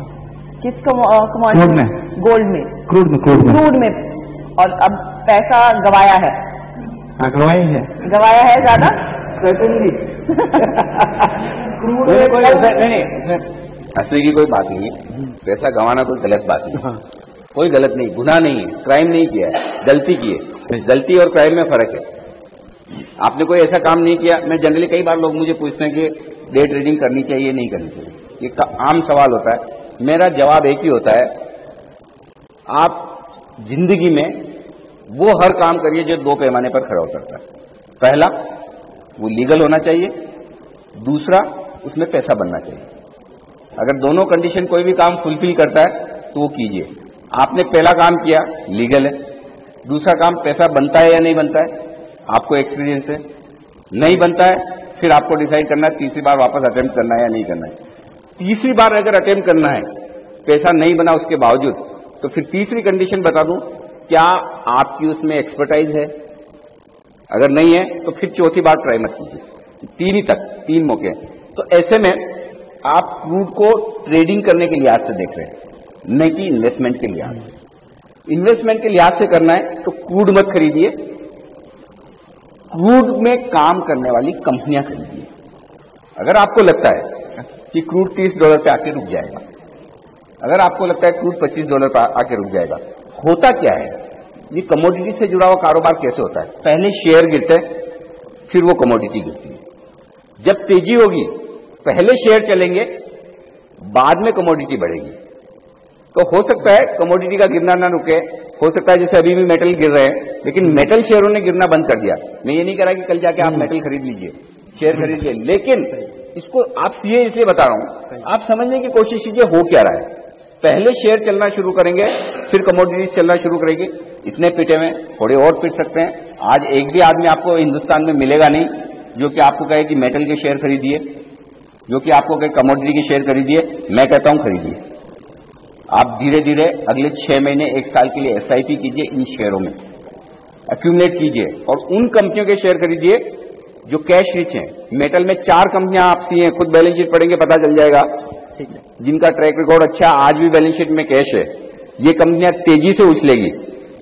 किस कमोडिटी में? गोल्ड में, क्रूड में, और अब पैसा गवाया है? हाँ, गवाया है। गवाया है ज्यादा? सर्टेनली। नहीं, हंसने की कोई बात नहीं है। पैसा गंवाना कोई गलत बात नहीं, कोई गलत नहीं, गुनाह नहीं है, क्राइम नहीं किया है, गलती की है। गलती और क्राइम में फर्क है। आपने कोई ऐसा काम नहीं किया। मैं जनरली कई बार लोग मुझे पूछते हैं कि डे ट्रेडिंग करनी चाहिए नहीं करनी चाहिए, ये आम सवाल होता है। मेरा जवाब एक ही होता है, आप जिंदगी में वो हर काम करिए जो 2 पैमाने पर खड़ा हो सकता है। पहला, वो लीगल होना चाहिए, दूसरा उसमें पैसा बनना चाहिए। अगर दोनों कंडीशन कोई भी काम फुलफिल करता है तो वो कीजिए। आपने पहला काम किया, लीगल है, दूसरा काम पैसा बनता है या नहीं बनता है, आपको एक्सपीरियंस है, नहीं बनता है फिर आपको डिसाइड करना है तीसरी बार वापस अटेम्प्ट करना है या नहीं करना है। तीसरी बार अगर अटेम्प्ट करना है, पैसा नहीं बना उसके बावजूद, तो फिर तीसरी कंडीशन बता दूं, क्या आपकी उसमें एक्सपर्टाइज है? अगर नहीं है तो फिर चौथी बार ट्राई मत कीजिए। तीन ही तक, 3 मौके। तो ऐसे में आप क्रूड को ट्रेडिंग करने के लिहाज से देख रहे हैं, न कि इन्वेस्टमेंट के लिहाज से। इन्वेस्टमेंट के लिहाज से करना है तो क्रूड मत खरीदिए, क्रूड में काम करने वाली कंपनियां खरीदिए। अगर आपको लगता है कि क्रूड $30 पे आके रुक जाएगा, अगर आपको लगता है क्रूड $25 पे आके रुक जाएगा, होता क्या है, ये कमोडिटी से जुड़ा हुआ कारोबार कैसे होता है? पहले शेयर गिरते हैं, फिर वो कमोडिटी गिरती है। जब तेजी होगी पहले शेयर चलेंगे, बाद में कमोडिटी बढ़ेगी। तो हो सकता है कमोडिटी का गिरना ना रुके, हो सकता है जैसे अभी भी मेटल गिर रहे हैं, लेकिन मेटल शेयरों ने गिरना बंद कर दिया। मैं ये नहीं कह रहा कि कल जाके आप मेटल खरीद लीजिए, शेयर खरीद लीजिए, लेकिन इसको आप सीए इसलिए बता रहा हूं, आप समझने की कोशिश कीजिए हो क्या रहा है। पहले शेयर चलना शुरू करेंगे, फिर कमोडिटी चलना शुरू करेगी। इतने पिटे में थोड़े और पिट सकते हैं। आज एक भी आदमी आपको हिंदुस्तान में मिलेगा नहीं जो कि आपको कहे कि मेटल के शेयर खरीदिए, जो कि आपको कहे कमोडिटी के शेयर खरीदिए। मैं कहता हूं खरीदिए। आप धीरे धीरे अगले 6 महीने 1 साल के लिए एसआईपी कीजिए, इन शेयरों में एक्यूमुलेट कीजिए और उन कंपनियों के शेयर खरीदिए जो कैश रिच हैं। मेटल में 4 कंपनियां आप सी हैं, खुद बैलेंस शीट पढ़ेंगे पता चल जाएगा, जिनका ट्रैक रिकॉर्ड अच्छा, आज भी बैलेंस शीट में कैश है। ये कंपनियां तेजी से उछलेगी।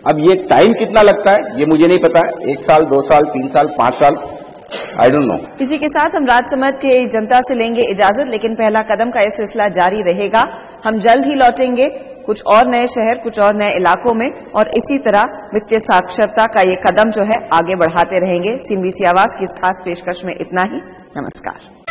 अब ये टाइम कितना लगता है ये मुझे नहीं पता है, 1 साल, 2 साल, 3 साल, 5 साल, आई डोंट नो। इसी के साथ हम राजसमंद के जनता से लेंगे इजाजत, लेकिन पहला कदम का यह सिलसिला जारी रहेगा। हम जल्द ही लौटेंगे कुछ और नए शहर, कुछ और नए इलाकों में, और इसी तरह वित्तीय साक्षरता का ये कदम जो है आगे बढ़ाते रहेंगे। CNBC आवाज की इस खास पेशकश में इतना ही। नमस्कार।